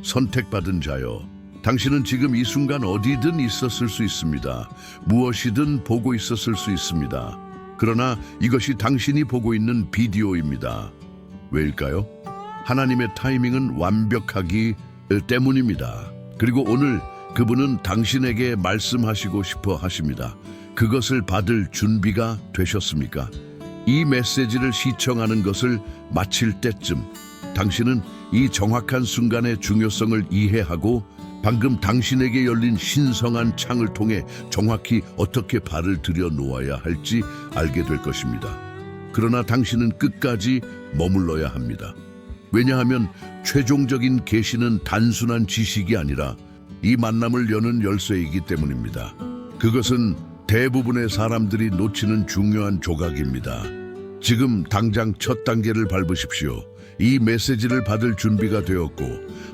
선택받은 자여, 당신은 지금 이 순간 어디든 있었을 수 있습니다. 무엇이든 보고 있었을 수 있습니다. 그러나 이것이 당신이 보고 있는 비디오입니다. 왜일까요? 하나님의 타이밍은 완벽하기 때문입니다. 그리고 오늘 그분은 당신에게 말씀하시고 싶어 하십니다. 그것을 받을 준비가 되셨습니까? 이 메시지를 시청하는 것을 마칠 때쯤 당신은 이 정확한 순간의 중요성을 이해하고 방금 당신에게 열린 신성한 창을 통해 정확히 어떻게 발을 들여 놓아야 할지 알게 될 것입니다. 그러나 당신은 끝까지 머물러야 합니다. 왜냐하면 최종적인 계시는 단순한 지식이 아니라 이 만남을 여는 열쇠이기 때문입니다. 그것은 대부분의 사람들이 놓치는 중요한 조각입니다. 지금 당장 첫 단계를 밟으십시오. 이 메시지를 받을 준비가 되었고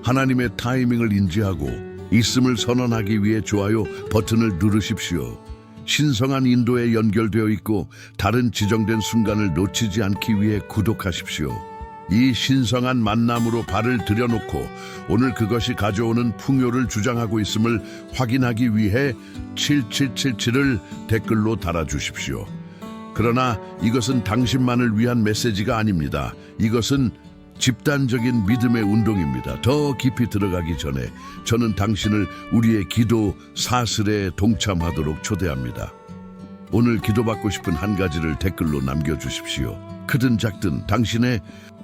하나님의 타이밍을 인지하고 있음을 선언하기 위해 좋아요 버튼을 누르십시오. 신성한 인도에 연결되어 있고 다른 지정된 순간을 놓치지 않기 위해 구독하십시오. 이 신성한 만남으로 발을 들여놓고 오늘 그것이 가져오는 풍요를 주장하고 있음을 확인하기 위해 7777을 댓글로 달아주십시오. 그러나 이것은 당신만을 위한 메시지가 아닙니다. 이것은 집단적인 믿음의 운동입니다. 더 깊이 들어가기 전에 저는 당신을 우리의 기도 사슬에 동참하도록 초대합니다. 오늘 기도받고 싶은 한 가지를 댓글로 남겨주십시오. 크든 작든 당신의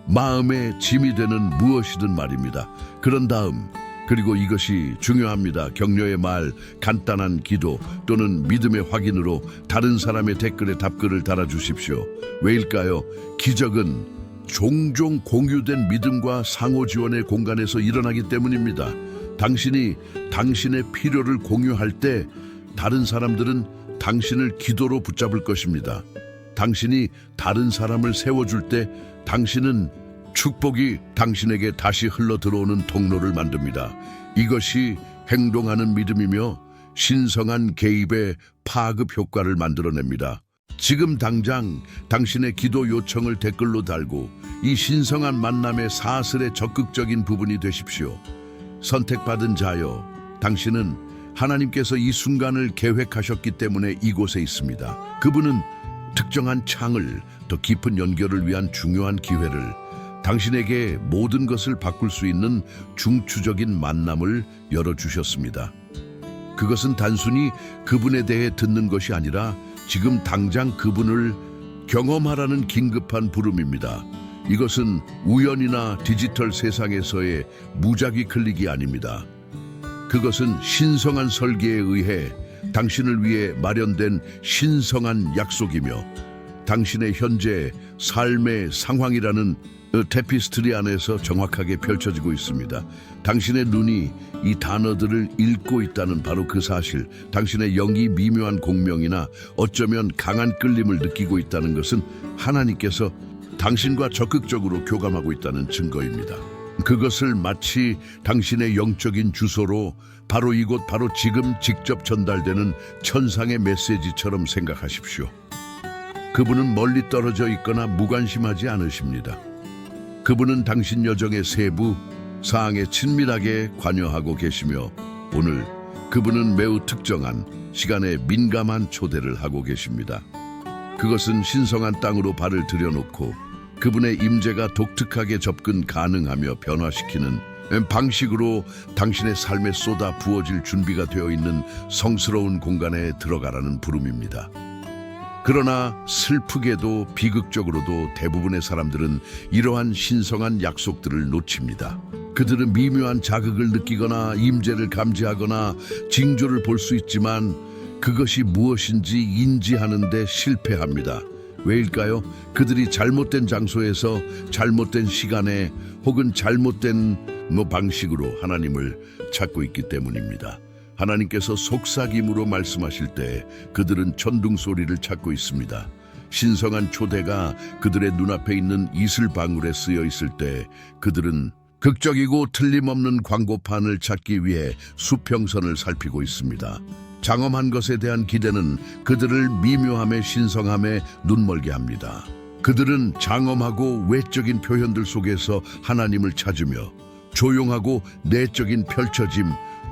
마음에 짐이 되는 무엇이든 말입니다. 그런 다음 그리고 이것이 중요합니다. 격려의 말, 간단한 기도 또는 믿음의 확인으로 다른 사람의 댓글에 답글을 달아주십시오. 왜일까요? 기적은 종종 공유된 믿음과 상호 지원의 공간에서 일어나기 때문입니다. 당신이 당신의 필요를 공유할 때 다른 사람들은 당신을 기도로 붙잡을 것입니다. 당신이 다른 사람을 세워줄 때 당신은 축복이 당신에게 다시 흘러 들어오는 통로를 만듭니다. 이것이 행동하는 믿음이며 신성한 개입의 파급 효과를 만들어냅니다. 지금 당장 당신의 기도 요청을 댓글로 달고 이 신성한 만남의 사슬의 적극적인 부분이 되십시오. 선택받은 자여, 당신은 하나님께서 이 순간을 계획하셨기 때문에 이곳에 있습니다. 그분은 특정한 창을, 더 깊은 연결을 위한 중요한 기회를, 당신에게 모든 것을 바꿀 수 있는 중추적인 만남을 열어주셨습니다. 그것은 단순히 그분에 대해 듣는 것이 아니라 지금 당장 그분을 경험하라는 긴급한 부름입니다. 이것은 우연이나 디지털 세상에서의 무작위 클릭이 아닙니다. 그것은 신성한 설계에 의해 당신을 위해 마련된 신성한 약속이며 당신의 현재 삶의 상황이라는 테피스트리 안에서 정확하게 펼쳐지고 있습니다. 당신의 눈이 이 단어들을 읽고 있다는 바로 그 사실, 당신의 영이 미묘한 공명이나 어쩌면 강한 끌림을 느끼고 있다는 것은 하나님께서 당신과 적극적으로 교감하고 있다는 증거입니다. 그것을 마치 당신의 영적인 주소로 바로 이곳, 바로 지금 직접 전달되는 천상의 메시지처럼 생각하십시오. 그분은 멀리 떨어져 있거나 무관심하지 않으십니다. 그분은 당신 여정의 세부 사항에 친밀하게 관여하고 계시며 오늘 그분은 매우 특정한 시간에 민감한 초대를 하고 계십니다. 그것은 신성한 땅으로 발을 들여놓고 그분의 임재가 독특하게 접근 가능하며 변화시키는 방식으로 당신의 삶에 쏟아 부어질 준비가 되어 있는 성스러운 공간에 들어가라는 부름입니다. 그러나 슬프게도 비극적으로도 대부분의 사람들은 이러한 신성한 약속들을 놓칩니다. 그들은 미묘한 자극을 느끼거나 임재를 감지하거나 징조를 볼 수 있지만 그것이 무엇인지 인지하는 데 실패합니다. 왜일까요? 그들이 잘못된 장소에서 잘못된 시간에 혹은 잘못된 방식으로 하나님을 찾고 있기 때문입니다. 하나님께서 속삭임으로 말씀하실 때 그들은 천둥 소리를 찾고 있습니다. 신성한 초대가 그들의 눈앞에 있는 이슬방울에 쓰여 있을 때 그들은 극적이고 틀림없는 광고판을 찾기 위해 수평선을 살피고 있습니다. 장엄한 것에 대한 기대는 그들을 미묘함의 신성함에 눈멀게 합니다. 그들은 장엄하고 외적인 표현들 속에서 하나님을 찾으며 조용하고 내적인 펼쳐짐,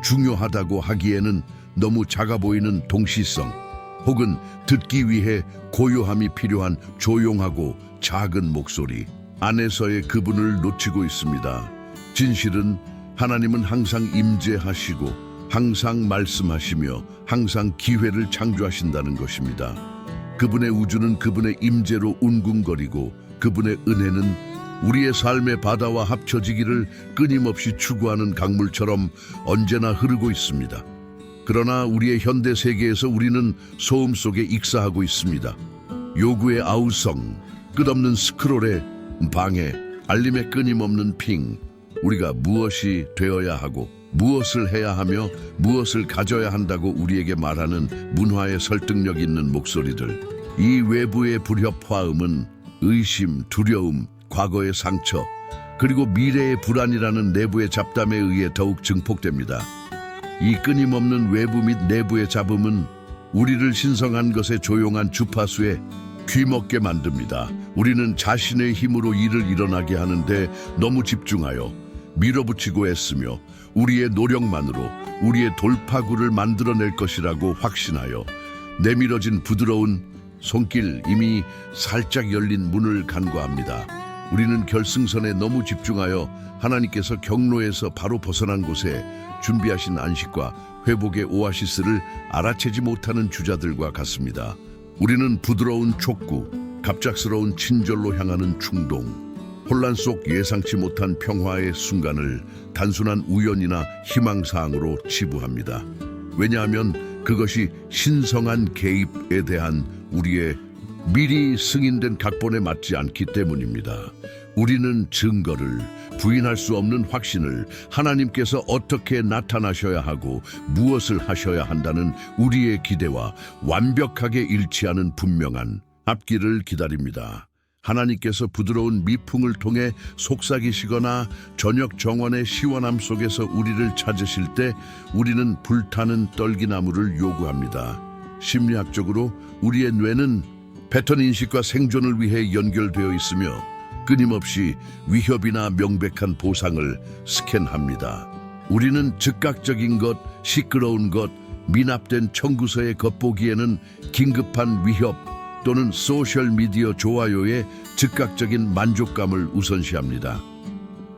중요하다고 하기에는 너무 작아 보이는 동시성, 혹은 듣기 위해 고요함이 필요한 조용하고 작은 목소리 안에서의 그분을 놓치고 있습니다. 진실은 하나님은 항상 임재하시고 항상 말씀하시며 항상 기회를 창조하신다는 것입니다. 그분의 우주는 그분의 임재로 웅궁거리고 그분의 은혜는 우리의 삶의 바다와 합쳐지기를 끊임없이 추구하는 강물처럼 언제나 흐르고 있습니다. 그러나 우리의 현대 세계에서 우리는 소음 속에 익사하고 있습니다. 요구의 아우성, 끝없는 스크롤의 방해, 알림의 끊임없는 핑, 우리가 무엇이 되어야 하고 무엇을 해야 하며 무엇을 가져야 한다고 우리에게 말하는 문화의 설득력 있는 목소리들. 이 외부의 불협화음은 의심, 두려움, 과거의 상처, 그리고 미래의 불안이라는 내부의 잡담에 의해 더욱 증폭됩니다. 이 끊임없는 외부 및 내부의 잡음은 우리를 신성한 것의 조용한 주파수에 귀먹게 만듭니다. 우리는 자신의 힘으로 일을 일어나게 하는데 너무 집중하여 밀어붙이고 애쓰며 우리의 노력만으로 우리의 돌파구를 만들어낼 것이라고 확신하여 내밀어진 부드러운 손길, 이미 살짝 열린 문을 간과합니다. 우리는 결승선에 너무 집중하여 하나님께서 경로에서 바로 벗어난 곳에 준비하신 안식과 회복의 오아시스를 알아채지 못하는 주자들과 같습니다. 우리는 부드러운 촉구, 갑작스러운 친절로 향하는 충동, 혼란 속 예상치 못한 평화의 순간을 단순한 우연이나 희망사항으로 치부합니다. 왜냐하면 그것이 신성한 개입에 대한 우리의 미리 승인된 각본에 맞지 않기 때문입니다. 우리는 증거를, 부인할 수 없는 확신을, 하나님께서 어떻게 나타나셔야 하고 무엇을 하셔야 한다는 우리의 기대와 완벽하게 일치하는 분명한 앞길을 기다립니다. 하나님께서 부드러운 미풍을 통해 속삭이시거나 저녁 정원의 시원함 속에서 우리를 찾으실 때 우리는 불타는 떨기나무를 요구합니다. 심리학적으로 우리의 뇌는 패턴 인식과 생존을 위해 연결되어 있으며 끊임없이 위협이나 명백한 보상을 스캔합니다. 우리는 즉각적인 것, 시끄러운 것, 미납된 청구서의 겉보기에는 긴급한 위협 또는 소셜미디어 좋아요의 즉각적인 만족감을 우선시합니다.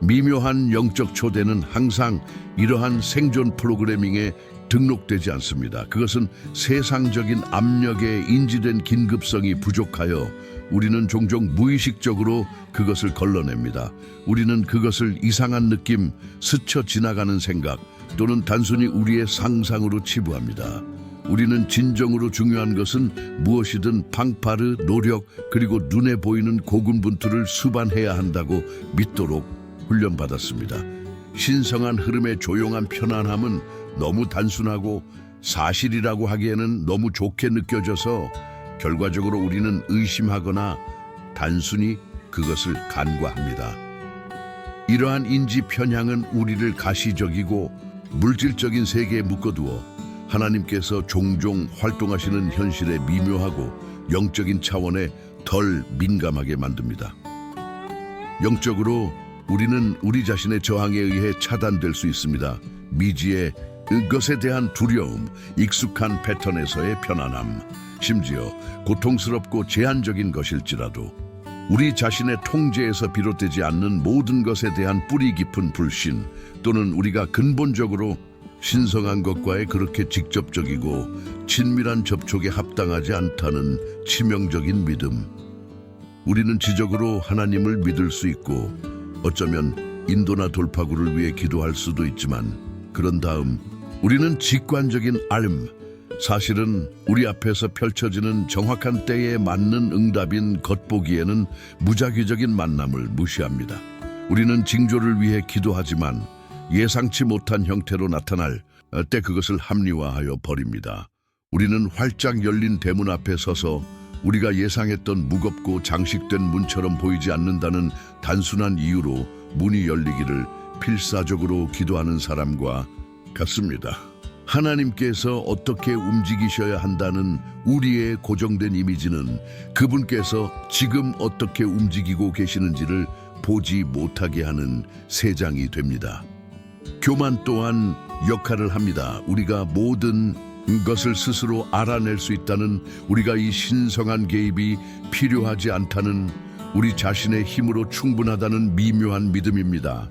미묘한 영적 초대는 항상 이러한 생존 프로그래밍에 등록되지 않습니다. 그것은 세상적인 압력에 인지된 긴급성이 부족하여 우리는 종종 무의식적으로 그것을 걸러냅니다. 우리는 그것을 이상한 느낌, 스쳐 지나가는 생각 또는 단순히 우리의 상상으로 치부합니다. 우리는 진정으로 중요한 것은 무엇이든 팡파르, 노력, 그리고 눈에 보이는 고군분투를 수반해야 한다고 믿도록 훈련받았습니다. 신성한 흐름의 조용한 편안함은 너무 단순하고 사실이라고 하기에는 너무 좋게 느껴져서 결과적으로 우리는 의심하거나 단순히 그것을 간과합니다. 이러한 인지 편향은 우리를 가시적이고 물질적인 세계에 묶어두어 하나님께서 종종 활동하시는 현실에 미묘하고 영적인 차원에 덜 민감하게 만듭니다. 영적으로 우리는 우리 자신의 저항에 의해 차단될 수 있습니다. 미지의 것에 대한 두려움, 익숙한 패턴에서의 편안함, 심지어 고통스럽고 제한적인 것일지라도 우리 자신의 통제에서 비롯되지 않는 모든 것에 대한 뿌리 깊은 불신 또는 우리가 근본적으로 신성한 것과의 그렇게 직접적이고 친밀한 접촉에 합당하지 않다는 치명적인 믿음. 우리는 지적으로 하나님을 믿을 수 있고 어쩌면 인도나 돌파구를 위해 기도할 수도 있지만 그런 다음 우리는 직관적인 알음, 사실은 우리 앞에서 펼쳐지는 정확한 때에 맞는 응답인 겉보기에는 무작위적인 만남을 무시합니다. 우리는 징조를 위해 기도하지만 예상치 못한 형태로 나타날 때 그것을 합리화하여 버립니다. 우리는 활짝 열린 대문 앞에 서서 우리가 예상했던 무겁고 장식된 문처럼 보이지 않는다는 단순한 이유로 문이 열리기를 필사적으로 기도하는 사람과 같습니다. 하나님께서 어떻게 움직이셔야 한다는 우리의 고정된 이미지는 그분께서 지금 어떻게 움직이고 계시는지를 보지 못하게 하는 세 장이 됩니다. 교만 또한 역할을 합니다. 우리가 모든 것을 스스로 알아낼 수 있다는, 우리가 이 신성한 개입이 필요하지 않다는, 우리 자신의 힘으로 충분하다는 미묘한 믿음입니다.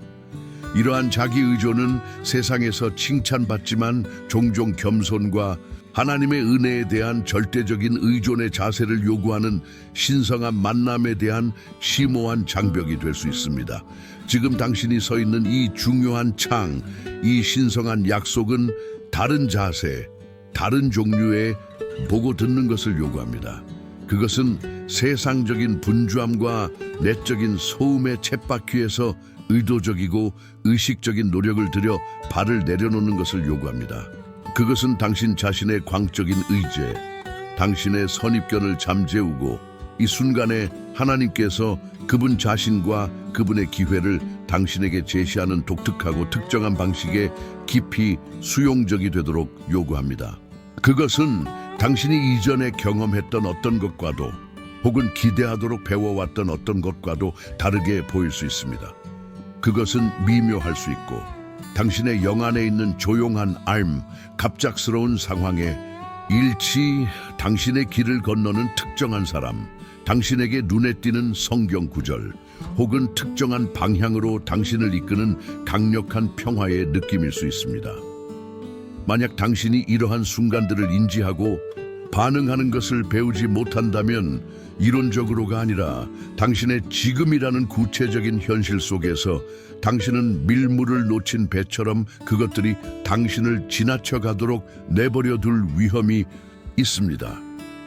이러한 자기 의존은 세상에서 칭찬받지만 종종 겸손과 하나님의 은혜에 대한 절대적인 의존의 자세를 요구하는 신성한 만남에 대한 심오한 장벽이 될 수 있습니다. 지금 당신이 서 있는 이 중요한 창, 이 신성한 약속은 다른 자세, 다른 종류의 보고 듣는 것을 요구합니다. 그것은 세상적인 분주함과 내적인 소음의 쳇바퀴에서 의도적이고 의식적인 노력을 들여 발을 내려놓는 것을 요구합니다. 그것은 당신 자신의 광적인 의제, 당신의 선입견을 잠재우고 이 순간에 하나님께서 그분 자신과 그분의 기회를 당신에게 제시하는 독특하고 특정한 방식에 깊이 수용적이 되도록 요구합니다. 그것은 당신이 이전에 경험했던 어떤 것과도 혹은 기대하도록 배워왔던 어떤 것과도 다르게 보일 수 있습니다. 그것은 미묘할 수 있고 당신의 영 안에 있는 조용한 알, 갑작스러운 상황에 일치 당신의 길을 건너는 특정한 사람, 당신에게 눈에 띄는 성경 구절, 혹은 특정한 방향으로 당신을 이끄는 강력한 평화의 느낌일 수 있습니다. 만약 당신이 이러한 순간들을 인지하고 반응하는 것을 배우지 못한다면 이론적으로가 아니라 당신의 지금이라는 구체적인 현실 속에서 당신은 밀물을 놓친 배처럼 그것들이 당신을 지나쳐 가도록 내버려 둘 위험이 있습니다.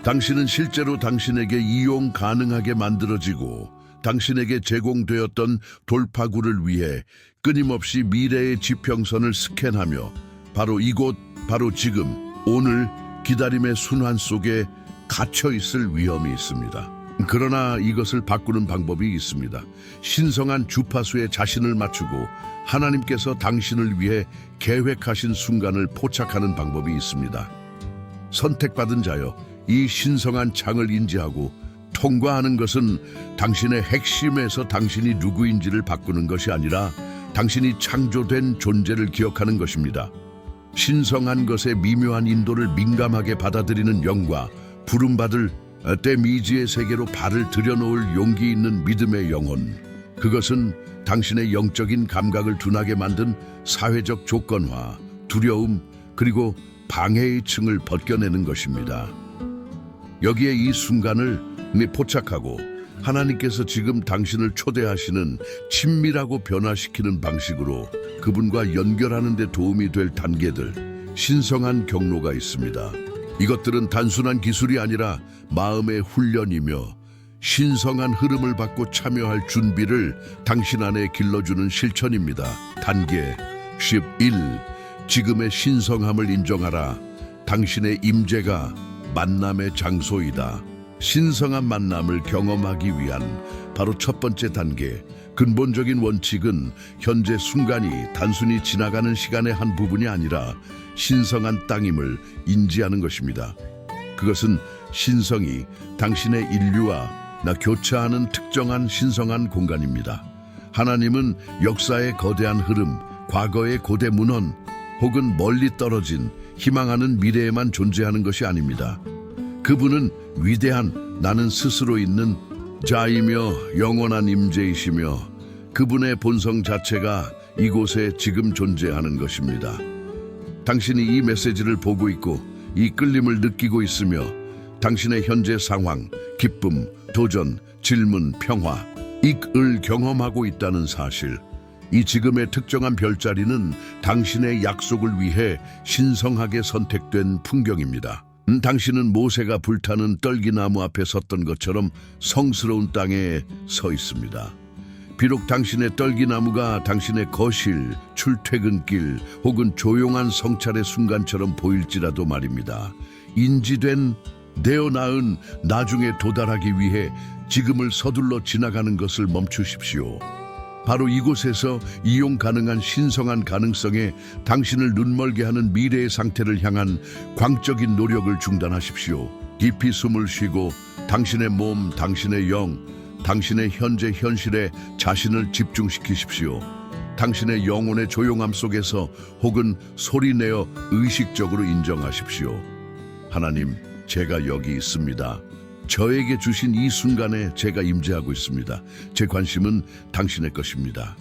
당신은 실제로 당신에게 이용 가능하게 만들어지고 당신에게 제공되었던 돌파구를 위해 끊임없이 미래의 지평선을 스캔하며 바로 이곳, 바로 지금, 오늘 기다림의 순환 속에 갇혀 있을 위험이 있습니다. 그러나 이것을 바꾸는 방법이 있습니다. 신성한 주파수에 자신을 맞추고 하나님께서 당신을 위해 계획하신 순간을 포착하는 방법이 있습니다. 선택받은 자여, 이 신성한 창을 인지하고 통과하는 것은 당신의 핵심에서 당신이 누구인지를 바꾸는 것이 아니라 당신이 창조된 존재를 기억하는 것입니다. 신성한 것의 미묘한 인도를 민감하게 받아들이는 영과 부름받을 때 미지의 세계로 발을 들여놓을 용기 있는 믿음의 영혼, 그것은 당신의 영적인 감각을 둔하게 만든 사회적 조건화, 두려움, 그리고 방해의 층을 벗겨내는 것입니다. 여기에 이 순간을 포착하고 하나님께서 지금 당신을 초대하시는 친밀하고 변화시키는 방식으로 그분과 연결하는 데 도움이 될 단계들, 신성한 경로가 있습니다. 이것들은 단순한 기술이 아니라 마음의 훈련이며 신성한 흐름을 받고 참여할 준비를 당신 안에 길러주는 실천입니다. 단계 11. 지금의 신성함을 인정하라. 당신의 임재가 만남의 장소이다. 신성한 만남을 경험하기 위한 바로 첫 번째 단계, 근본적인 원칙은 현재 순간이 단순히 지나가는 시간의 한 부분이 아니라 신성한 땅임을 인지하는 것입니다. 그것은 신성이 당신의 인류와 교차하는 특정한 신성한 공간입니다. 하나님은 역사의 거대한 흐름, 과거의 고대 문헌, 혹은 멀리 떨어진 희망하는 미래에만 존재하는 것이 아닙니다. 그분은 위대한 나는 스스로 있는 자이며 영원한 임재이시며 그분의 본성 자체가 이곳에 지금 존재하는 것입니다. 당신이 이 메시지를 보고 있고 이 끌림을 느끼고 있으며 당신의 현재 상황, 기쁨, 도전, 질문, 평화, 이익을 경험하고 있다는 사실, 이 지금의 특정한 별자리는 당신의 약속을 위해 신성하게 선택된 풍경입니다. 당신은 모세가 불타는 떨기나무 앞에 섰던 것처럼 성스러운 땅에 서 있습니다. 비록 당신의 떨기나무가 당신의 거실, 출퇴근길 혹은 조용한 성찰의 순간처럼 보일지라도 말입니다. 인지된, 내어 낳은 나중에 도달하기 위해 지금을 서둘러 지나가는 것을 멈추십시오. 바로 이곳에서 이용 가능한 신성한 가능성에 당신을 눈멀게 하는 미래의 상태를 향한 광적인 노력을 중단하십시오. 깊이 숨을 쉬고 당신의 몸, 당신의 영, 당신의 현재 현실에 자신을 집중시키십시오. 당신의 영혼의 조용함 속에서 혹은 소리내어 의식적으로 인정하십시오. 하나님, 제가 여기 있습니다. 저에게 주신 이 순간에 제가 임재하고 있습니다. 제 관심은 당신의 것입니다.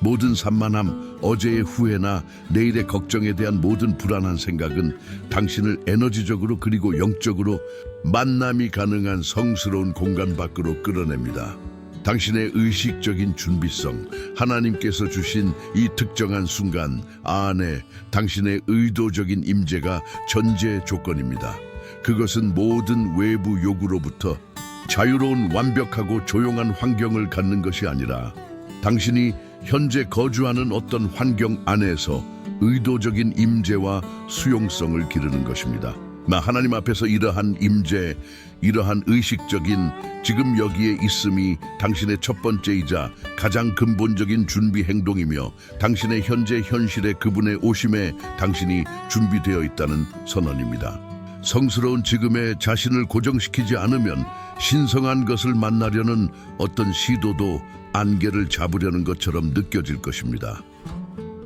모든 산만함, 어제의 후회나 내일의 걱정에 대한 모든 불안한 생각은 당신을 에너지적으로 그리고 영적으로 만남이 가능한 성스러운 공간 밖으로 끌어냅니다. 당신의 의식적인 준비성, 하나님께서 주신 이 특정한 순간 안에 당신의 의도적인 임재가 전제 조건입니다. 그것은 모든 외부 요구로부터 자유로운 완벽하고 조용한 환경을 갖는 것이 아니라 당신이 현재 거주하는 어떤 환경 안에서 의도적인 임재와 수용성을 기르는 것입니다. 하나님 앞에서 이러한 임재, 이러한 의식적인 지금 여기에 있음이 당신의 첫 번째이자 가장 근본적인 준비 행동이며 당신의 현재 현실의 그분의 오심에 당신이 준비되어 있다는 선언입니다. 성스러운 지금에 자신을 고정시키지 않으면 신성한 것을 만나려는 어떤 시도도 안개를 잡으려는 것처럼 느껴질 것입니다.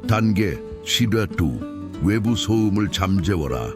단계 시뢰 2. 외부 소음을 잠재워라.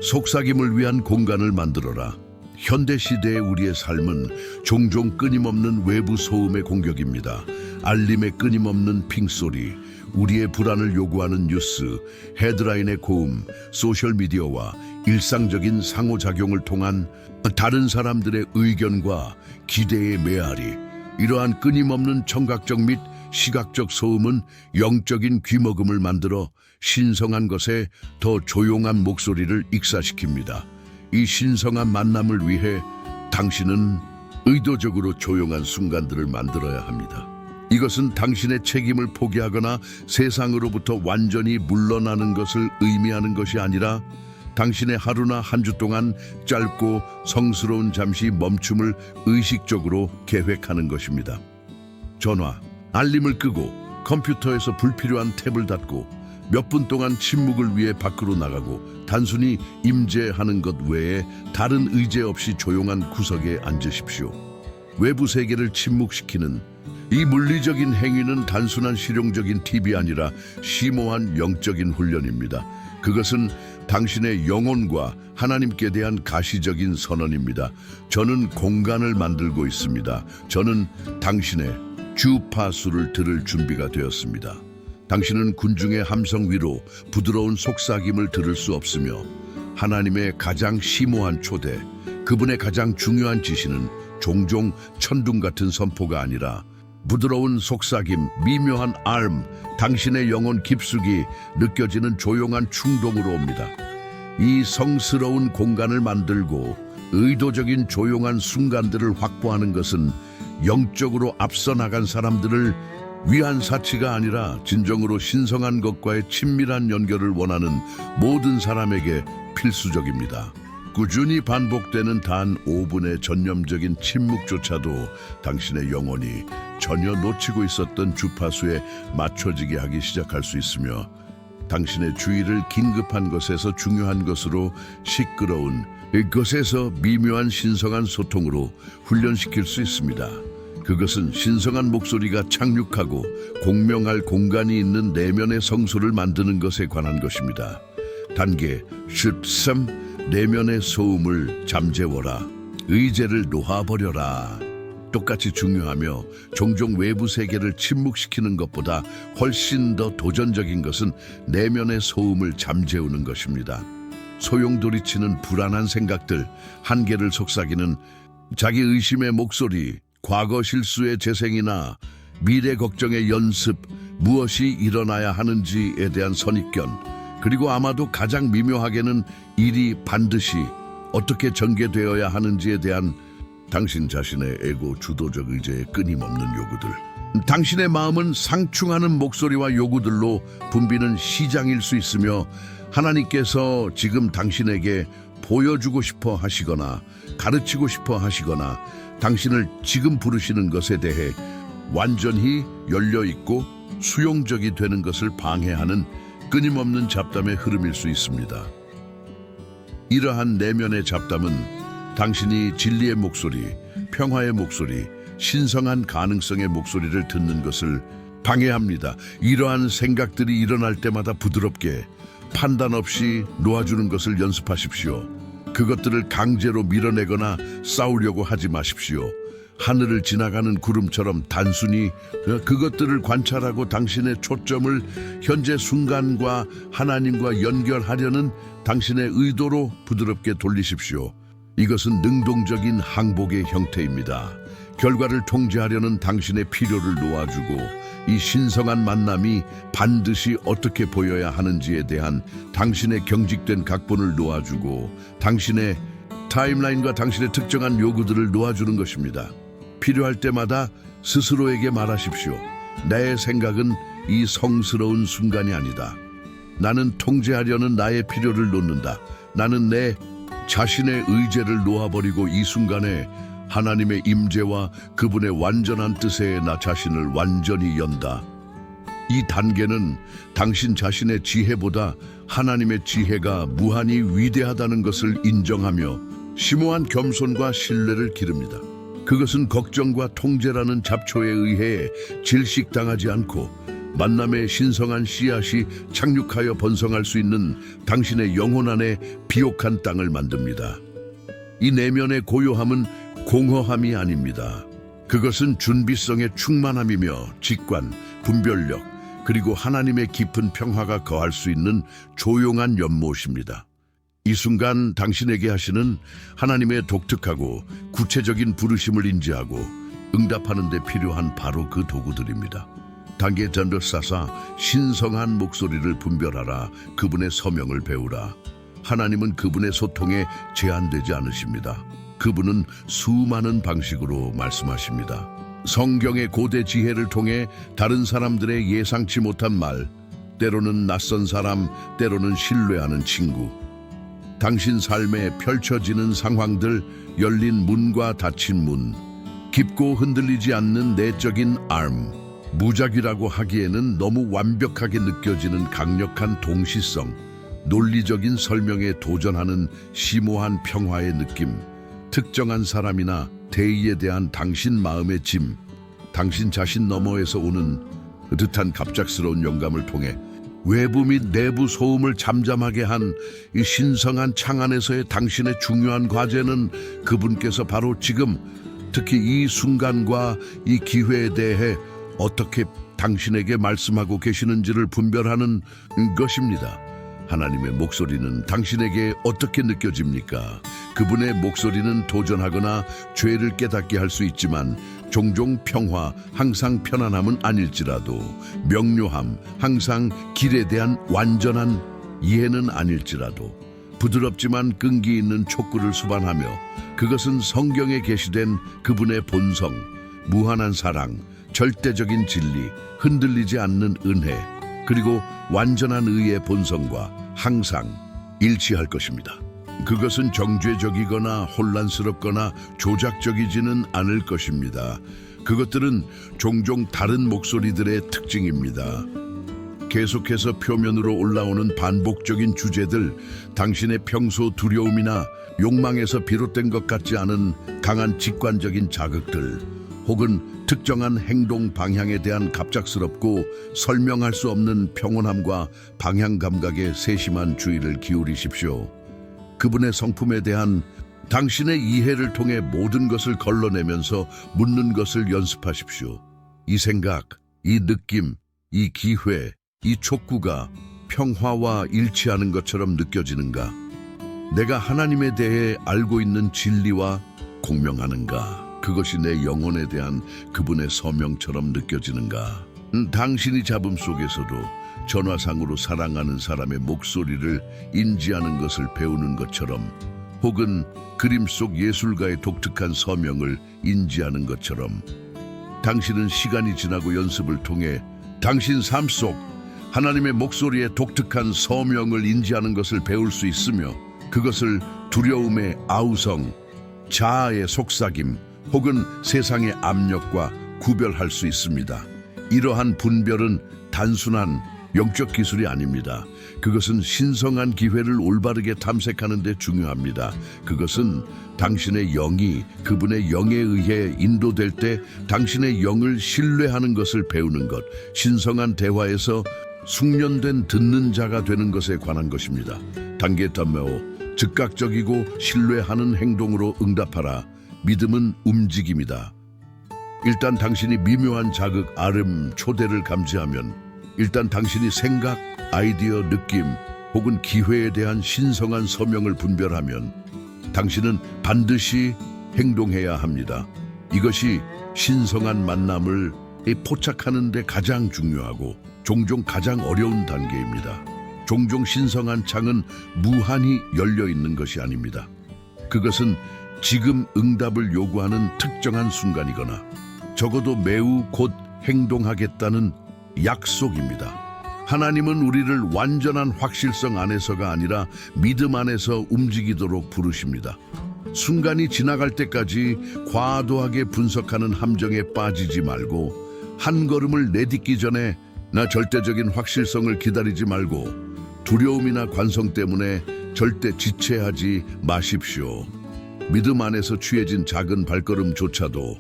속삭임을 위한 공간을 만들어라. 현대시대의 우리의 삶은 종종 끊임없는 외부 소음의 공격입니다. 알림의 끊임없는 핑소리, 우리의 불안을 요구하는 뉴스, 헤드라인의 고음, 소셜미디어와 일상적인 상호작용을 통한 다른 사람들의 의견과 기대의 메아리, 이러한 끊임없는 청각적 및 시각적 소음은 영적인 귀머금을 만들어 신성한 것에 더 조용한 목소리를 익사시킵니다. 이 신성한 만남을 위해 당신은 의도적으로 조용한 순간들을 만들어야 합니다. 이것은 당신의 책임을 포기하거나 세상으로부터 완전히 물러나는 것을 의미하는 것이 아니라 당신의 하루나 한 주 동안 짧고 성스러운 잠시 멈춤을 의식적으로 계획하는 것입니다. 전화, 알림을 끄고 컴퓨터에서 불필요한 탭을 닫고 몇 분 동안 침묵을 위해 밖으로 나가고 단순히 임재하는 것 외에 다른 의제 없이 조용한 구석에 앉으십시오. 외부 세계를 침묵시키는 이 물리적인 행위는 단순한 실용적인 팁이 아니라 심오한 영적인 훈련입니다. 그것은 당신의 영혼과 하나님께 대한 가시적인 선언입니다. 저는 공간을 만들고 있습니다. 저는 당신의 주파수를 들을 준비가 되었습니다. 당신은 군중의 함성 위로 부드러운 속삭임을 들을 수 없으며 하나님의 가장 심오한 초대, 그분의 가장 중요한 지시는 종종 천둥 같은 선포가 아니라 부드러운 속삭임, 미묘한 알음, 당신의 영혼 깊숙이 느껴지는 조용한 충동으로 옵니다. 이 성스러운 공간을 만들고 의도적인 조용한 순간들을 확보하는 것은 영적으로 앞서 나간 사람들을 위한 사치가 아니라 진정으로 신성한 것과의 친밀한 연결을 원하는 모든 사람에게 필수적입니다. 꾸준히 반복되는 단 5분의 전념적인 침묵조차도 당신의 영혼이 전혀 놓치고 있었던 주파수에 맞춰지게 하기 시작할 수 있으며 당신의 주의를 긴급한 것에서 중요한 것으로 시끄러운 이것에서 미묘한 신성한 소통으로 훈련시킬 수 있습니다. 그것은 신성한 목소리가 착륙하고 공명할 공간이 있는 내면의 성소를 만드는 것에 관한 것입니다. 단계 13. 내면의 소음을 잠재워라. 의제를 놓아버려라. 똑같이 중요하며 종종 외부 세계를 침묵시키는 것보다 훨씬 더 도전적인 것은 내면의 소음을 잠재우는 것입니다. 소용돌이치는 불안한 생각들, 한계를 속삭이는 자기 의심의 목소리, 과거 실수의 재생이나 미래 걱정의 연습, 무엇이 일어나야 하는지에 대한 선입견, 그리고 아마도 가장 미묘하게는 일이 반드시 어떻게 전개되어야 하는지에 대한 당신 자신의 에고 주도적 의제의 끊임없는 요구들. 당신의 마음은 상충하는 목소리와 요구들로 붐비는 시장일 수 있으며 하나님께서 지금 당신에게 보여주고 싶어 하시거나 가르치고 싶어 하시거나 당신을 지금 부르시는 것에 대해 완전히 열려있고 수용적이 되는 것을 방해하는 끊임없는 잡담의 흐름일 수 있습니다. 이러한 내면의 잡담은 당신이 진리의 목소리, 평화의 목소리, 신성한 가능성의 목소리를 듣는 것을 방해합니다. 이러한 생각들이 일어날 때마다 부드럽게 판단 없이 놓아주는 것을 연습하십시오. 그것들을 강제로 밀어내거나 싸우려고 하지 마십시오. 하늘을 지나가는 구름처럼 단순히 그것들을 관찰하고 당신의 초점을 현재 순간과 하나님과 연결하려는 당신의 의도로 부드럽게 돌리십시오. 이것은 능동적인 항복의 형태입니다. 결과를 통제하려는 당신의 필요를 놓아주고 이 신성한 만남이 반드시 어떻게 보여야 하는지에 대한 당신의 경직된 각본을 놓아주고 당신의 타임라인과 당신의 특정한 요구들을 놓아주는 것입니다. 필요할 때마다 스스로에게 말하십시오. 내 생각은 이 성스러운 순간이 아니다. 나는 통제하려는 나의 필요를 놓는다. 나는 내 자신의 의제를 놓아버리고 이 순간에 하나님의 임재와 그분의 완전한 뜻에 나 자신을 완전히 연다. 이 단계는 당신 자신의 지혜보다 하나님의 지혜가 무한히 위대하다는 것을 인정하며 심오한 겸손과 신뢰를 기릅니다. 그것은 걱정과 통제라는 잡초에 의해 질식당하지 않고 만남의 신성한 씨앗이 착륙하여 번성할 수 있는 당신의 영혼 안에 비옥한 땅을 만듭니다. 이 내면의 고요함은 공허함이 아닙니다. 그것은 준비성의 충만함이며 직관, 분별력, 그리고 하나님의 깊은 평화가 거할 수 있는 조용한 연못입니다. 이 순간 당신에게 하시는 하나님의 독특하고 구체적인 부르심을 인지하고 응답하는 데 필요한 바로 그 도구들입니다. 단계 전도사사 신성한 목소리를 분별하라. 그분의 서명을 배우라. 하나님은 그분의 소통에 제한되지 않으십니다. 그분은 수많은 방식으로 말씀하십니다. 성경의 고대 지혜를 통해 다른 사람들의 예상치 못한 말, 때로는 낯선 사람, 때로는 신뢰하는 친구. 당신 삶에 펼쳐지는 상황들, 열린 문과 닫힌 문, 깊고 흔들리지 않는 내적인 arm, 무작위라고 하기에는 너무 완벽하게 느껴지는 강력한 동시성, 논리적인 설명에 도전하는 심오한 평화의 느낌, 특정한 사람이나 대의에 대한 당신 마음의 짐, 당신 자신 너머에서 오는 듯한 갑작스러운 영감을 통해 외부 및 내부 소음을 잠잠하게 한 이 신성한 창 안에서의 당신의 중요한 과제는 그분께서 바로 지금 특히 이 순간과 이 기회에 대해 어떻게 당신에게 말씀하고 계시는지를 분별하는 것입니다. 하나님의 목소리는 당신에게 어떻게 느껴집니까? 그분의 목소리는 도전하거나 죄를 깨닫게 할 수 있지만 종종 평화, 항상 편안함은 아닐지라도 명료함, 항상 길에 대한 완전한 이해는 아닐지라도 부드럽지만 끈기 있는 촉구를 수반하며 그것은 성경에 게시된 그분의 본성, 무한한 사랑, 절대적인 진리, 흔들리지 않는 은혜, 그리고 완전한 의의 본성과 항상 일치할 것입니다. 그것은 정죄적이거나 혼란스럽거나 조작적이지는 않을 것입니다. 그것들은 종종 다른 목소리들의 특징입니다. 계속해서 표면으로 올라오는 반복적인 주제들, 당신의 평소 두려움이나 욕망에서 비롯된 것 같지 않은 강한 직관적인 자극들, 혹은 특정한 행동 방향에 대한 갑작스럽고 설명할 수 없는 평온함과 방향 감각에 세심한 주의를 기울이십시오. 그분의 성품에 대한 당신의 이해를 통해 모든 것을 걸러내면서 묻는 것을 연습하십시오. 이 생각, 이 느낌, 이 기회, 이 촉구가 평화와 일치하는 것처럼 느껴지는가? 내가 하나님에 대해 알고 있는 진리와 공명하는가? 그것이 내 영혼에 대한 그분의 서명처럼 느껴지는가? 당신이 잡음 속에서도 전화상으로 사랑하는 사람의 목소리를 인지하는 것을 배우는 것처럼, 혹은 그림 속 예술가의 독특한 서명을 인지하는 것처럼, 당신은 시간이 지나고 연습을 통해 당신 삶 속 하나님의 목소리의 독특한 서명을 인지하는 것을 배울 수 있으며, 그것을 두려움의 아우성, 자아의 속삭임, 혹은 세상의 압력과 구별할 수 있습니다. 이러한 분별은 단순한 영적 기술이 아닙니다. 그것은 신성한 기회를 올바르게 탐색하는 데 중요합니다. 그것은 당신의 영이 그분의 영에 의해 인도될 때 당신의 영을 신뢰하는 것을 배우는 것, 신성한 대화에서 숙련된 듣는 자가 되는 것에 관한 것입니다. 단계 덤메오, 즉각적이고 신뢰하는 행동으로 응답하라. 믿음은 움직임이다. 일단 당신이 미묘한 자극, 아름, 초대를 감지하면, 일단 당신이 생각, 아이디어, 느낌 혹은 기회에 대한 신성한 서명을 분별하면 당신은 반드시 행동해야 합니다. 이것이 신성한 만남을 포착하는 데 가장 중요하고 종종 가장 어려운 단계입니다. 종종 신성한 창은 무한히 열려 있는 것이 아닙니다. 그것은 지금 응답을 요구하는 특정한 순간이거나 적어도 매우 곧 행동하겠다는 약속입니다. 하나님은 우리를 완전한 확실성 안에서가 아니라 믿음 안에서 움직이도록 부르십니다. 순간이 지나갈 때까지 과도하게 분석하는 함정에 빠지지 말고 한 걸음을 내딛기 전에 나 절대적인 확실성을 기다리지 말고 두려움이나 관성 때문에 절대 지체하지 마십시오. 믿음 안에서 취해진 작은 발걸음조차도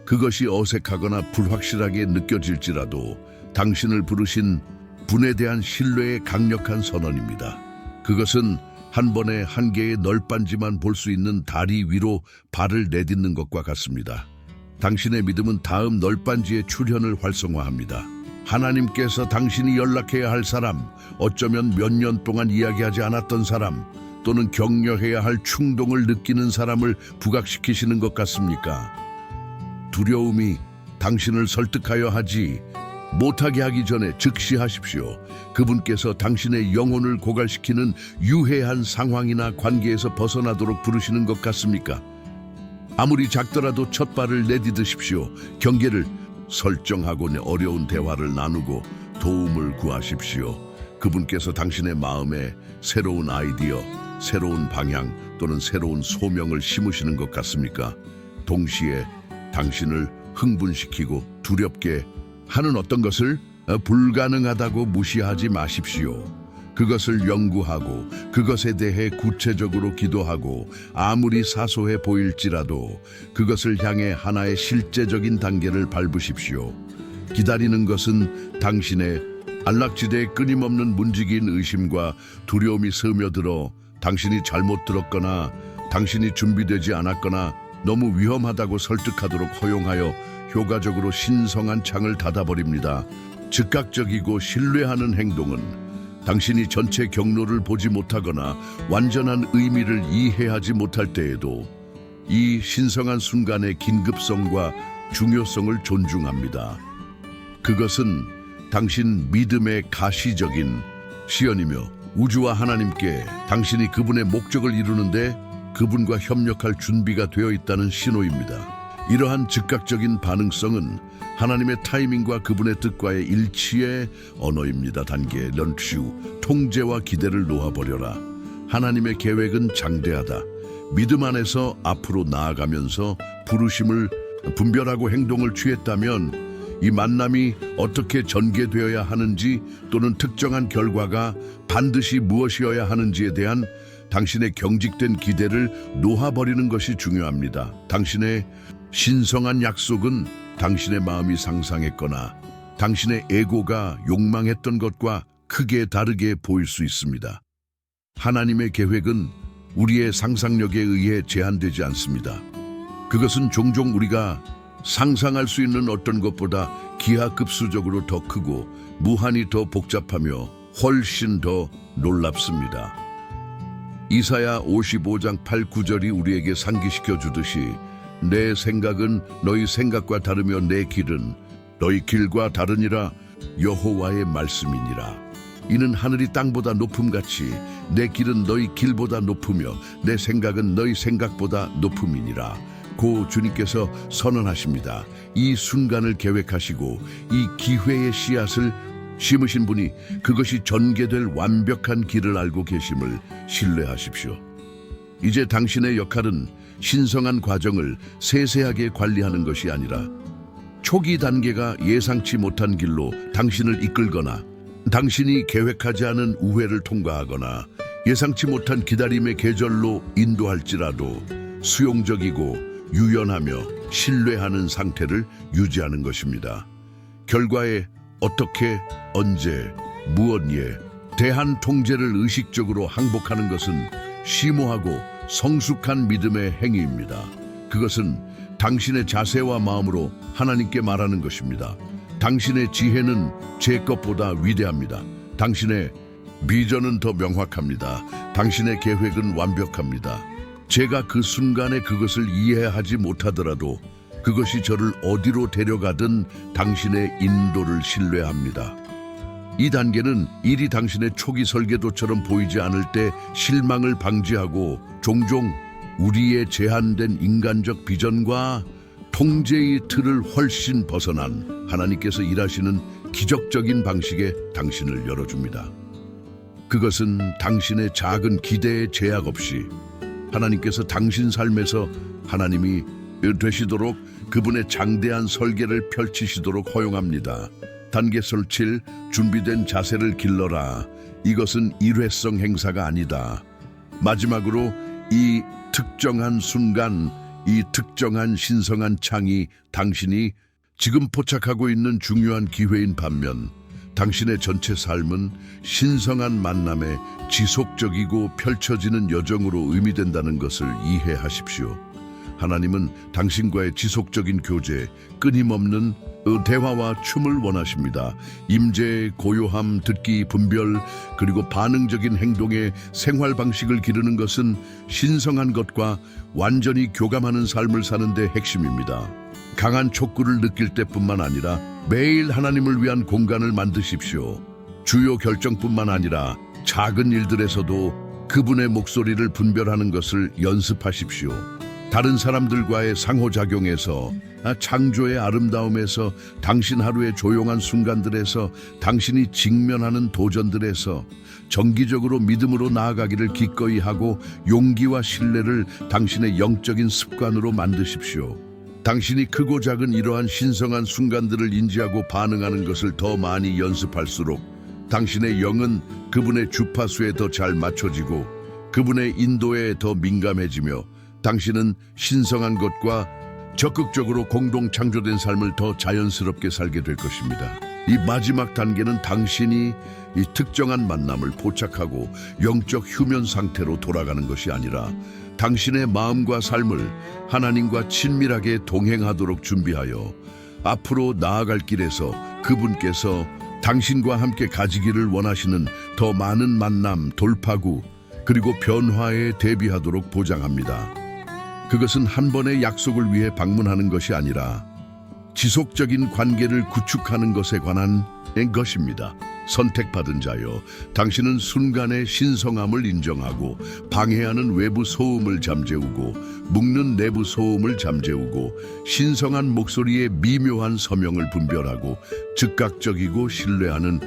그것이 어색하거나 불확실하게 느껴질지라도 당신을 부르신 분에 대한 신뢰의 강력한 선언입니다. 그것은 한 번에 한 개의 널빤지만 볼 수 있는 다리 위로 발을 내딛는 것과 같습니다. 당신의 믿음은 다음 널빤지의 출현을 활성화합니다. 하나님께서 당신이 연락해야 할 사람, 어쩌면 몇 년 동안 이야기하지 않았던 사람, 또는 격려해야 할 충동을 느끼는 사람을 부각시키시는 것 같습니까? 두려움이 당신을 설득하여 하지 못하게 하기 전에 즉시 하십시오. 그분께서 당신의 영혼을 고갈시키는 유해한 상황이나 관계에서 벗어나도록 부르시는 것 같습니까? 아무리 작더라도 첫 발을 내디드십시오. 경계를 설정하고 어려운 대화를 나누고 도움을 구하십시오. 그분께서 당신의 마음에 새로운 아이디어, 새로운 방향 또는 새로운 소명을 심으시는 것 같습니까? 동시에 당신을 흥분시키고 두렵게 하는 어떤 것을 불가능하다고 무시하지 마십시오. 그것을 연구하고 그것에 대해 구체적으로 기도하고 아무리 사소해 보일지라도 그것을 향해 하나의 실제적인 단계를 밟으십시오. 기다리는 것은 당신의 안락지대에 끊임없는 문지긴 의심과 두려움이 스며들어 당신이 잘못 들었거나 당신이 준비되지 않았거나 너무 위험하다고 설득하도록 허용하여 효과적으로 신성한 창을 닫아버립니다. 즉각적이고 신뢰하는 행동은 당신이 전체 경로를 보지 못하거나 완전한 의미를 이해하지 못할 때에도 이 신성한 순간의 긴급성과 중요성을 존중합니다. 그것은 당신 믿음의 가시적인 시연이며 우주와 하나님께 당신이 그분의 목적을 이루는데 그분과 협력할 준비가 되어 있다는 신호입니다. 이러한 즉각적인 반응성은 하나님의 타이밍과 그분의 뜻과의 일치의 언어입니다. 단계 런츄, 통제와 기대를 놓아버려라. 하나님의 계획은 장대하다. 믿음 안에서 앞으로 나아가면서 부르심을 분별하고 행동을 취했다면 이 만남이 어떻게 전개되어야 하는지 또는 특정한 결과가 반드시 무엇이어야 하는지에 대한 당신의 경직된 기대를 놓아버리는 것이 중요합니다. 당신의 신성한 약속은 당신의 마음이 상상했거나 당신의 에고가 욕망했던 것과 크게 다르게 보일 수 있습니다. 하나님의 계획은 우리의 상상력에 의해 제한되지 않습니다. 그것은 종종 우리가 상상할 수 있는 어떤 것보다 기하급수적으로 더 크고 무한히 더 복잡하며 훨씬 더 놀랍습니다. 이사야 55장 8, 9절이 우리에게 상기시켜 주듯이 내 생각은 너희 생각과 다르며 내 길은 너희 길과 다르니라. 여호와의 말씀이니라. 이는 하늘이 땅보다 높음같이 내 길은 너희 길보다 높으며 내 생각은 너희 생각보다 높음이니라. 고 주님께서 선언하십니다. 이 순간을 계획하시고 이 기회의 씨앗을 심으신 분이 그것이 전개될 완벽한 길을 알고 계심을 신뢰하십시오. 이제 당신의 역할은 신성한 과정을 세세하게 관리하는 것이 아니라 초기 단계가 예상치 못한 길로 당신을 이끌거나 당신이 계획하지 않은 우회를 통과하거나 예상치 못한 기다림의 계절로 인도할지라도 수용적이고 유연하며 신뢰하는 상태를 유지하는 것입니다. 결과에 어떻게, 언제, 무엇에 대한 통제를 의식적으로 항복하는 것은 심오하고 성숙한 믿음의 행위입니다. 그것은 당신의 자세와 마음으로 하나님께 말하는 것입니다. 당신의 지혜는 제 것보다 위대합니다. 당신의 비전은 더 명확합니다. 당신의 계획은 완벽합니다. 제가 그 순간에 그것을 이해하지 못하더라도 그것이 저를 어디로 데려가든 당신의 인도를 신뢰합니다. 이 단계는 일이 당신의 초기 설계도처럼 보이지 않을 때 실망을 방지하고 종종 우리의 제한된 인간적 비전과 통제의 틀을 훨씬 벗어난 하나님께서 일하시는 기적적인 방식에 당신을 열어줍니다. 그것은 당신의 작은 기대에 제약 없이 하나님께서 당신 삶에서 하나님이 되시도록 그분의 장대한 설계를 펼치시도록 허용합니다. 단계 설칠, 준비된 자세를 길러라. 이것은 일회성 행사가 아니다. 마지막으로 이 특정한 순간, 이 특정한 신성한 창이 당신이 지금 포착하고 있는 중요한 기회인 반면 당신의 전체 삶은 신성한 만남에 지속적이고 펼쳐지는 여정으로 의미된다는 것을 이해하십시오. 하나님은 당신과의 지속적인 교제, 끊임없는 대화와 춤을 원하십니다. 임재, 고요함, 듣기, 분별, 그리고 반응적인 행동의 생활 방식을 기르는 것은 신성한 것과 완전히 교감하는 삶을 사는 데 핵심입니다. 강한 촉구를 느낄 때뿐만 아니라 매일 하나님을 위한 공간을 만드십시오. 주요 결정뿐만 아니라 작은 일들에서도 그분의 목소리를 분별하는 것을 연습하십시오. 다른 사람들과의 상호작용에서, 창조의 아름다움에서, 당신 하루의 조용한 순간들에서, 당신이 직면하는 도전들에서 정기적으로 믿음으로 나아가기를 기꺼이 하고 용기와 신뢰를 당신의 영적인 습관으로 만드십시오. 당신이 크고 작은 이러한 신성한 순간들을 인지하고 반응하는 것을 더 많이 연습할수록 당신의 영은 그분의 주파수에 더 잘 맞춰지고 그분의 인도에 더 민감해지며 당신은 신성한 것과 적극적으로 공동 창조된 삶을 더 자연스럽게 살게 될 것입니다. 이 마지막 단계는 당신이 이 특정한 만남을 포착하고 영적 휴면 상태로 돌아가는 것이 아니라 당신의 마음과 삶을 하나님과 친밀하게 동행하도록 준비하여 앞으로 나아갈 길에서 그분께서 당신과 함께 가지기를 원하시는 더 많은 만남, 돌파구, 그리고 변화에 대비하도록 보장합니다. 그것은 한 번의 약속을 위해 방문하는 것이 아니라 지속적인 관계를 구축하는 것에 관한 것입니다. 선택받은 자여, 당신은 순간의 신성함을 인정하고 방해하는 외부 소음을 잠재우고 묶는 내부 소음을 잠재우고 신성한 목소리의 미묘한 서명을 분별하고 즉각적이고 신뢰하는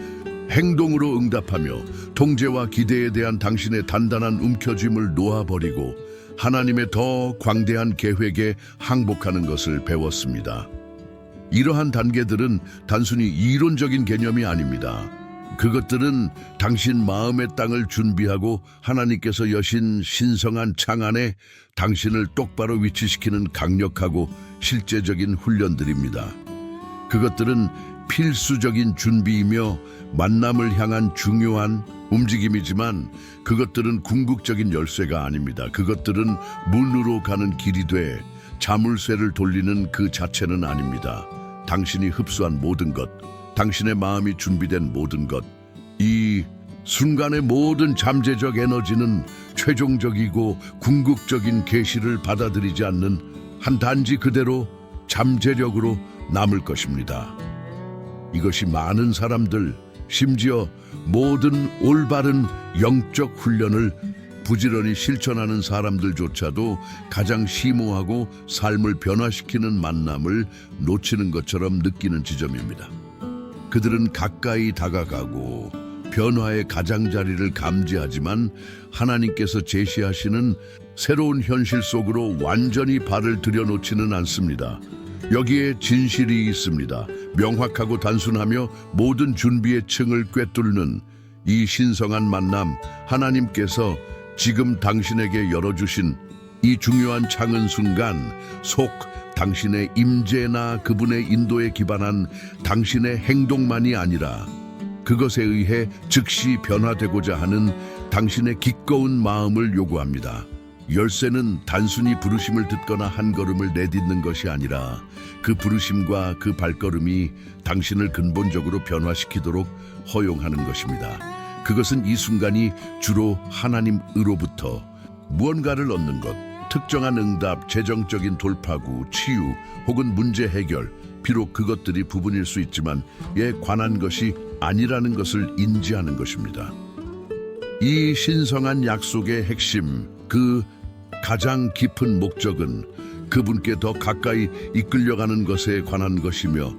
행동으로 응답하며 통제와 기대에 대한 당신의 단단한 움켜짐을 놓아버리고 하나님의 더 광대한 계획에 항복하는 것을 배웠습니다. 이러한 단계들은 단순히 이론적인 개념이 아닙니다. 그것들은 당신 마음의 땅을 준비하고 하나님께서 여신 신성한 창 안에 당신을 똑바로 위치시키는 강력하고 실제적인 훈련들입니다. 그것들은 필수적인 준비이며 만남을 향한 중요한 움직임이지만 그것들은 궁극적인 열쇠가 아닙니다. 그것들은 문으로 가는 길이 돼 자물쇠를 돌리는 그 자체는 아닙니다. 당신이 흡수한 모든 것, 당신의 마음이 준비된 모든 것, 이 순간의 모든 잠재적 에너지는 최종적이고 궁극적인 계시를 받아들이지 않는 한 단지 그대로 잠재력으로 남을 것입니다. 이것이 많은 사람들, 심지어 모든 올바른 영적 훈련을 부지런히 실천하는 사람들조차도 가장 심오하고 삶을 변화시키는 만남을 놓치는 것처럼 느끼는 지점입니다. 그들은 가까이 다가가고 변화의 가장자리를 감지하지만 하나님께서 제시하시는 새로운 현실 속으로 완전히 발을 들여놓지는 않습니다. 여기에 진실이 있습니다. 명확하고 단순하며 모든 준비의 층을 꿰뚫는 이 신성한 만남, 하나님께서 지금 당신에게 열어주신 이 중요한 창은 순간 속 당신의 임재나 그분의 인도에 기반한 당신의 행동만이 아니라 그것에 의해 즉시 변화되고자 하는 당신의 기꺼운 마음을 요구합니다. 열쇠는 단순히 부르심을 듣거나 한 걸음을 내딛는 것이 아니라 그 부르심과 그 발걸음이 당신을 근본적으로 변화시키도록 허용하는 것입니다. 그것은 이 순간이 주로 하나님으로부터 무언가를 얻는 것, 특정한 응답, 재정적인 돌파구, 치유 혹은 문제 해결, 비록 그것들이 부분일 수 있지만 에 관한 것이 아니라는 것을 인지하는 것입니다. 이 신성한 약속의 핵심, 그 가장 깊은 목적은 그분께 더 가까이 이끌려가는 것에 관한 것이며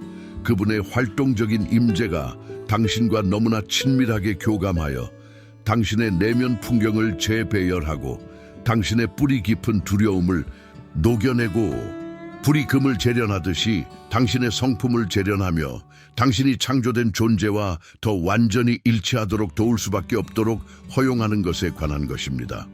그분의 활동적인 임재가 당신과 너무나 친밀하게 교감하여 당신의 내면 풍경을 재배열하고 당신의 뿌리 깊은 두려움을 녹여내고 불이 금을 재련하듯이 당신의 성품을 재련하며 당신이 창조된 존재와 더 완전히 일치하도록 도울 수밖에 없도록 허용하는 것에 관한 것입니다.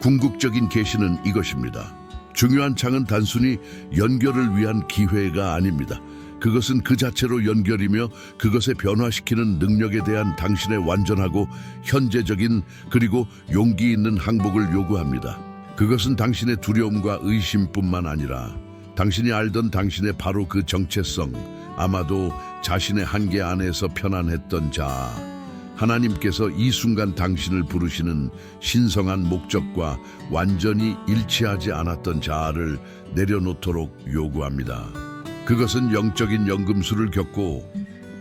궁극적인 계시는 이것입니다. 중요한 창은 단순히 연결을 위한 기회가 아닙니다. 그것은 그 자체로 연결이며 그것에 변화시키는 능력에 대한 당신의 완전하고 현재적인 그리고 용기 있는 항복을 요구합니다. 그것은 당신의 두려움과 의심뿐만 아니라 당신이 알던 당신의 바로 그 정체성, 아마도 자신의 한계 안에서 편안했던 자아, 하나님께서 이 순간 당신을 부르시는 신성한 목적과 완전히 일치하지 않았던 자아를 내려놓도록 요구합니다. 그것은 영적인 연금술을 겪고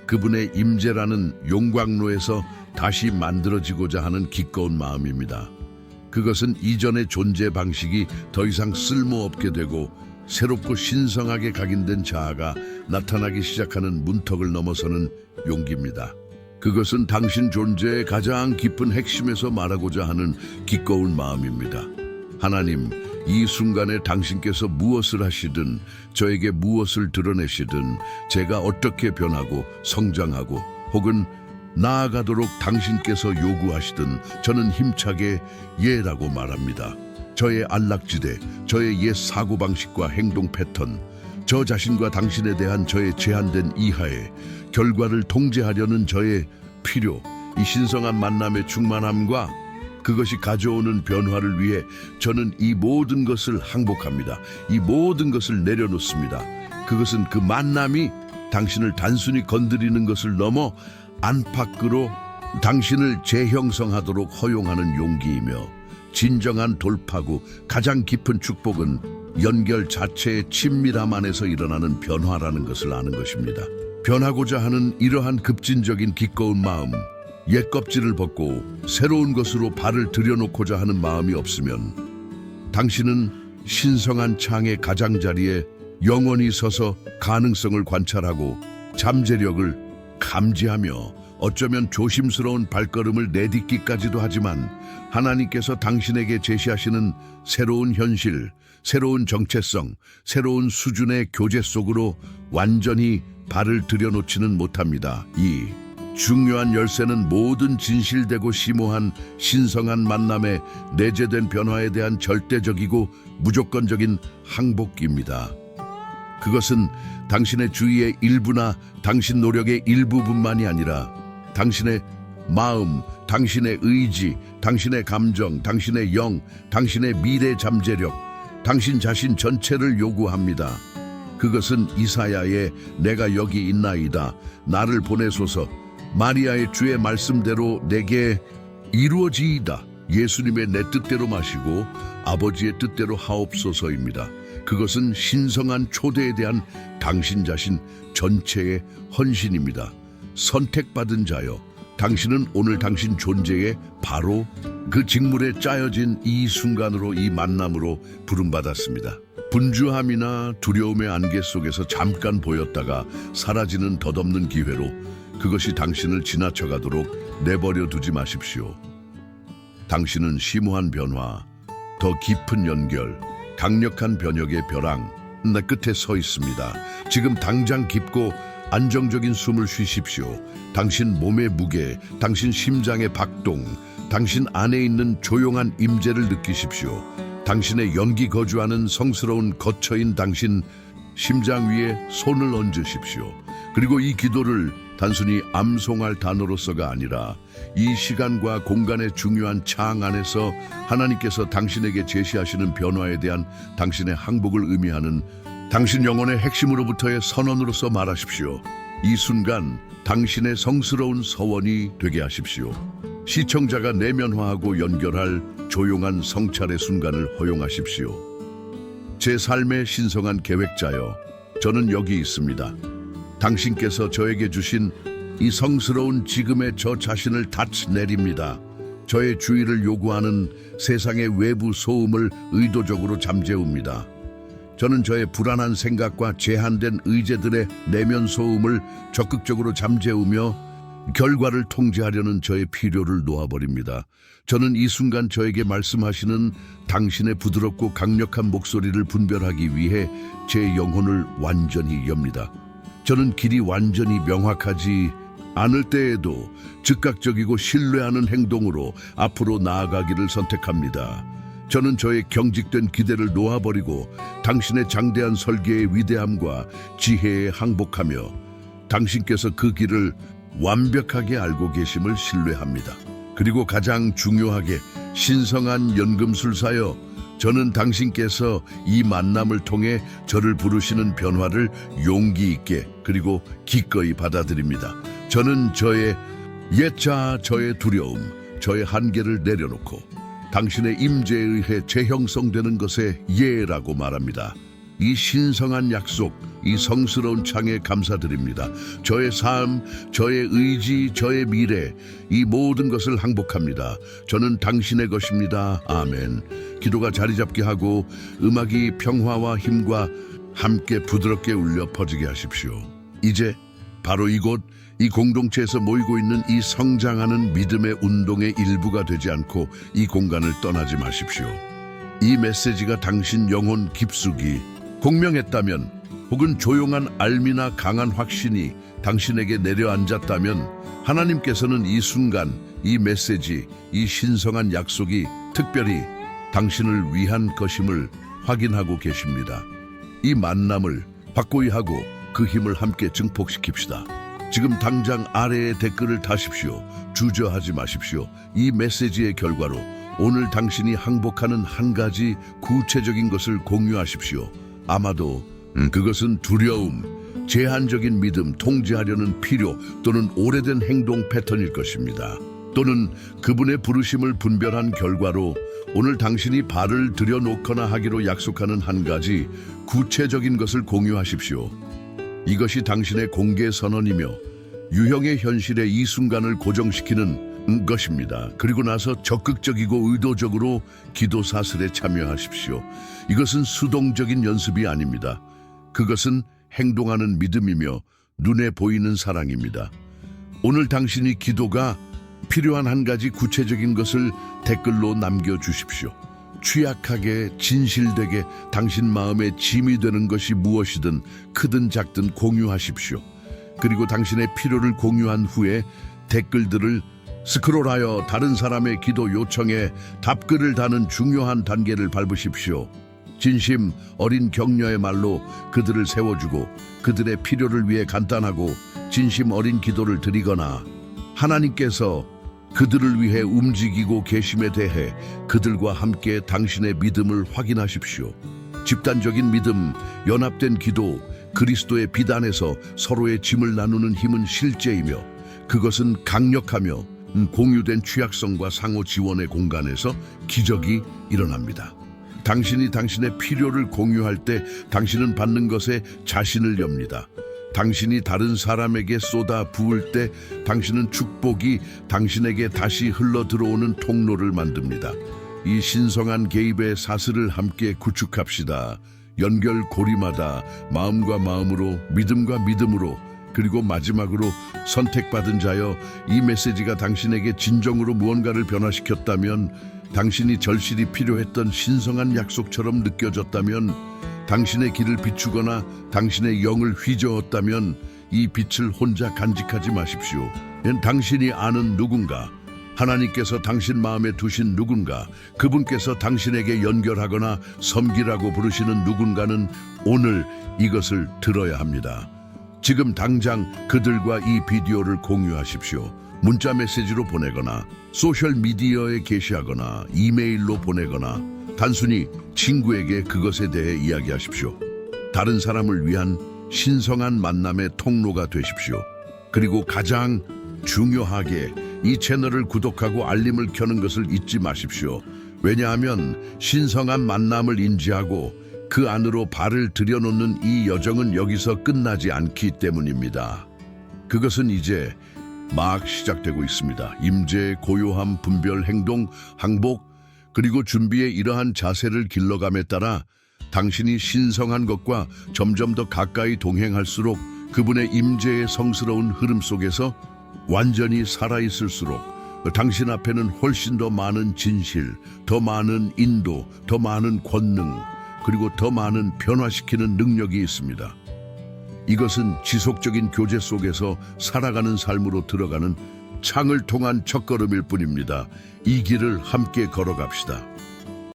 그분의 임재라는 용광로에서 다시 만들어지고자 하는 기꺼운 마음입니다. 그것은 이전의 존재 방식이 더 이상 쓸모없게 되고 새롭고 신성하게 각인된 자아가 나타나기 시작하는 문턱을 넘어서는 용기입니다. 그것은 당신 존재의 가장 깊은 핵심에서 말하고자 하는 기꺼운 마음입니다. 하나님, 이 순간에 당신께서 무엇을 하시든 저에게 무엇을 드러내시든 제가 어떻게 변하고 성장하고 혹은 나아가도록 당신께서 요구하시든 저는 힘차게 예라고 말합니다. 저의 안락지대, 저의 옛 사고방식과 행동 패턴, 저 자신과 당신에 대한 저의 제한된 이하에 결과를 통제하려는 저의 필요, 이 신성한 만남의 충만함과 그것이 가져오는 변화를 위해 저는 이 모든 것을 항복합니다. 이 모든 것을 내려놓습니다. 그것은 그 만남이 당신을 단순히 건드리는 것을 넘어 안팎으로 당신을 재형성하도록 허용하는 용기이며 진정한 돌파구, 가장 깊은 축복은 연결 자체의 친밀함 안에서 일어나는 변화라는 것을 아는 것입니다. 변하고자 하는 이러한 급진적인 기꺼운 마음, 옛 껍질을 벗고 새로운 것으로 발을 들여놓고자 하는 마음이 없으면 당신은 신성한 창의 가장자리에 영원히 서서 가능성을 관찰하고 잠재력을 감지하며 어쩌면 조심스러운 발걸음을 내딛기까지도 하지만 하나님께서 당신에게 제시하시는 새로운 현실, 새로운 정체성, 새로운 수준의 교제 속으로 완전히 발을 들여놓지는 못합니다. 이 중요한 열쇠는 모든 진실되고 심오한 신성한 만남에 내재된 변화에 대한 절대적이고 무조건적인 항복입니다. 그것은 당신의 주의의 일부나 당신 노력의 일부분만이 아니라 당신의 마음, 당신의 의지, 당신의 감정, 당신의 영, 당신의 미래 잠재력, 당신 자신 전체를 요구합니다. 그것은 이사야의 내가 여기 있나이다, 나를 보내소서, 마리아의 주의 말씀대로 내게 이루어지이다, 예수님의 내 뜻대로 마시고 아버지의 뜻대로 하옵소서입니다. 그것은 신성한 초대에 대한 당신 자신 전체의 헌신입니다. 선택받은 자여, 당신은 오늘 당신 존재의 바로 그 직물에 짜여진 이 순간으로, 이 만남으로 부름받았습니다. 분주함이나 두려움의 안개 속에서 잠깐 보였다가 사라지는 덧없는 기회로 그것이 당신을 지나쳐가도록 내버려 두지 마십시오. 당신은 심오한 변화, 더 깊은 연결, 강력한 변혁의 벼랑, 나 끝에 서 있습니다. 지금 당장 깊고 안정적인 숨을 쉬십시오. 당신 몸의 무게, 당신 심장의 박동, 당신 안에 있는 조용한 임재를 느끼십시오. 당신의 연기 거주하는 성스러운 거처인 당신 심장 위에 손을 얹으십시오. 그리고 이 기도를 단순히 암송할 단어로서가 아니라 이 시간과 공간의 중요한 창 안에서 하나님께서 당신에게 제시하시는 변화에 대한 당신의 항복을 의미하는 당신 영혼의 핵심으로부터의 선언으로서 말하십시오. 이 순간 당신의 성스러운 서원이 되게 하십시오. 시청자가 내면화하고 연결할 조용한 성찰의 순간을 허용하십시오. 제 삶의 신성한 계획자여, 저는 여기 있습니다. 당신께서 저에게 주신 이 성스러운 지금의 저 자신을 닫내립니다. 저의 주의를 요구하는 세상의 외부 소음을 의도적으로 잠재웁니다. 저는 저의 불안한 생각과 제한된 의제들의 내면 소음을 적극적으로 잠재우며 결과를 통제하려는 저의 필요를 놓아버립니다. 저는 이 순간 저에게 말씀하시는 당신의 부드럽고 강력한 목소리를 분별하기 위해 제 영혼을 완전히 엽니다. 저는 길이 완전히 명확하지 않을 때에도 즉각적이고 신뢰하는 행동으로 앞으로 나아가기를 선택합니다. 저는 저의 경직된 기대를 놓아버리고 당신의 장대한 설계의 위대함과 지혜에 항복하며 당신께서 그 길을 완벽하게 알고 계심을 신뢰합니다. 그리고 가장 중요하게 신성한 연금술사여, 저는 당신께서 이 만남을 통해 저를 부르시는 변화를 용기 있게 그리고 기꺼이 받아들입니다. 저는 저의 옛자, 저의 두려움, 저의 한계를 내려놓고 당신의 임재에 의해 재형성되는 것에 예라고 말합니다. 이 신성한 약속, 이 성스러운 창에 감사드립니다. 저의 삶, 저의 의지, 저의 미래, 이 모든 것을 항복합니다. 저는 당신의 것입니다. 아멘. 기도가 자리 잡게 하고 음악이 평화와 힘과 함께 부드럽게 울려 퍼지게 하십시오. 이제 바로 이곳, 이 공동체에서 모이고 있는 이 성장하는 믿음의 운동의 일부가 되지 않고 이 공간을 떠나지 마십시오. 이 메시지가 당신 영혼 깊숙이 공명했다면, 혹은 조용한 알미나 강한 확신이 당신에게 내려앉았다면, 하나님께서는 이 순간, 이 메시지, 이 신성한 약속이 특별히 당신을 위한 것임을 확인하고 계십니다. 이 만남을 확고히 하고 그 힘을 함께 증폭시킵시다. 지금 당장 아래에 댓글을 다십시오. 주저하지 마십시오. 이 메시지의 결과로 오늘 당신이 항복하는 한 가지 구체적인 것을 공유하십시오. 아마도 그것은 두려움, 제한적인 믿음, 통제하려는 필요 또는 오래된 행동 패턴일 것입니다. 또는 그분의 부르심을 분별한 결과로 오늘 당신이 발을 들여놓거나 하기로 약속하는 한 가지 구체적인 것을 공유하십시오. 이것이 당신의 공개 선언이며 유형의 현실에 이 순간을 고정시키는 것입니다. 그리고 나서 적극적이고 의도적으로 기도 사슬에 참여하십시오. 이것은 수동적인 연습이 아닙니다. 그것은 행동하는 믿음이며 눈에 보이는 사랑입니다. 오늘 당신이 기도가 필요한 한 가지 구체적인 것을 댓글로 남겨주십시오. 취약하게 진실되게 당신 마음에 짐이 되는 것이 무엇이든 크든 작든 공유하십시오. 그리고 당신의 필요를 공유한 후에 댓글들을 스크롤하여 다른 사람의 기도 요청에 답글을 다는 중요한 단계를 밟으십시오. 진심 어린 격려의 말로 그들을 세워주고 그들의 필요를 위해 간단하고 진심 어린 기도를 드리거나 하나님께서 그들을 위해 움직이고 계심에 대해 그들과 함께 당신의 믿음을 확인하십시오. 집단적인 믿음, 연합된 기도, 그리스도의 비단에서 서로의 짐을 나누는 힘은 실제이며 그것은 강력하며 공유된 취약성과 상호 지원의 공간에서 기적이 일어납니다. 당신이 당신의 필요를 공유할 때 당신은 받는 것에 자신을 엽니다. 당신이 다른 사람에게 쏟아 부을 때 당신은 축복이 당신에게 다시 흘러 들어오는 통로를 만듭니다. 이 신성한 개입의 사슬을 함께 구축합시다. 연결 고리마다 마음과 마음으로, 믿음과 믿음으로, 그리고 마지막으로 선택받은 자여, 이 메시지가 당신에게 진정으로 무언가를 변화시켰다면, 당신이 절실히 필요했던 신성한 약속처럼 느껴졌다면, 당신의 길을 비추거나 당신의 영을 휘저었다면 이 빛을 혼자 간직하지 마십시오. 당신이 아는 누군가, 하나님께서 당신 마음에 두신 누군가, 그분께서 당신에게 연결하거나 섬기라고 부르시는 누군가는 오늘 이것을 들어야 합니다. 지금 당장 그들과 이 비디오를 공유하십시오. 문자 메시지로 보내거나 소셜미디어에 게시하거나 이메일로 보내거나 단순히 친구에게 그것에 대해 이야기하십시오. 다른 사람을 위한 신성한 만남의 통로가 되십시오. 그리고 가장 중요하게 이 채널을 구독하고 알림을 켜는 것을 잊지 마십시오. 왜냐하면 신성한 만남을 인지하고 그 안으로 발을 들여놓는 이 여정은 여기서 끝나지 않기 때문입니다. 그것은 이제 막 시작되고 있습니다. 임재, 고요함, 분별, 행동, 항복, 그리고 준비의 이러한 자세를 길러감에 따라 당신이 신성한 것과 점점 더 가까이 동행할수록 그분의 임재의 성스러운 흐름 속에서 완전히 살아있을수록 당신 앞에는 훨씬 더 많은 진실, 더 많은 인도, 더 많은 권능, 그리고 더 많은 변화시키는 능력이 있습니다. 이것은 지속적인 교제 속에서 살아가는 삶으로 들어가는 창을 통한 첫걸음일 뿐입니다. 이 길을 함께 걸어갑시다.